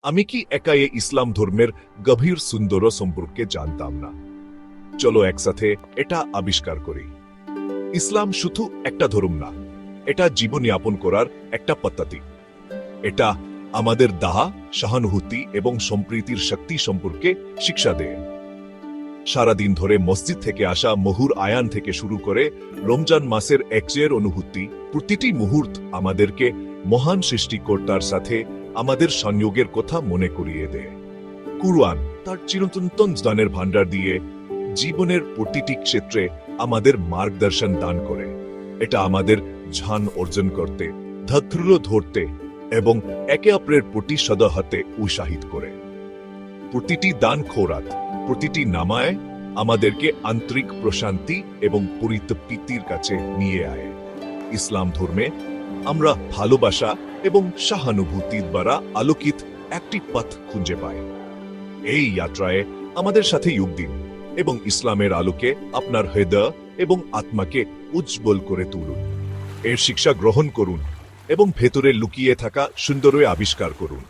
আমি কি একা ইসলাম ধর্মের গভীর সুন্দর সম্পর্কে জানতাম না? চলো একসাথে এটা আবিষ্কার করি। ইসলাম শুধু একটা ধর্ম না, এটা জীবনযাপন করার একটা পদ্ধতি। এটা আমাদের দাহা, সহানুভূতি এবং সম্প্রীতির শক্তি সম্পর্কে শিক্ষা দেয়। সারাদিন ধরে মসজিদ থেকে আসা মহুর আয়ান থেকে শুরু করে রমজান মাসের একচের অনুভূতি, প্রতিটি মুহূর্ত আমাদেরকে মহান সৃষ্টিকর্তার সাথে আমাদের সংযোগের কথা মনে করিয়ে দেয়। কুরআন তার চিরন্তন জ্ঞানের ভাণ্ডার দিয়ে জীবনের প্রতিটি ক্ষেত্রে আমাদের মার্গদর্শন দান করে। এটা আমাদের ধ্যান অর্জন করতে, ধৈর্য ধরতে এবং একে অপরের প্রতি সদয় হতে উৎসাহিত করে। প্রতিটি দান খোরাক, প্রতিটি নামায় আমাদেরকে আন্তরিক প্রশান্তি এবং পরিতৃপ্তির কাছে নিয়ে আয়। ইসলাম ধর্মে আমরা ভালোবাসা এবং সহানুভূতি দ্বারা আলোকিত একটি পথ খুঁজে পাই। এই যাত্রায় আমাদের সাথে যোগ দিন এবং ইসলামের আলোকে আপনার হৃদয় এবং আত্মাকে উজ্জ্বল করে তুলুন। এর শিক্ষা গ্রহণ করুন এবং ভেতরে লুকিয়ে থাকা সুন্দর আবিষ্কার করুন।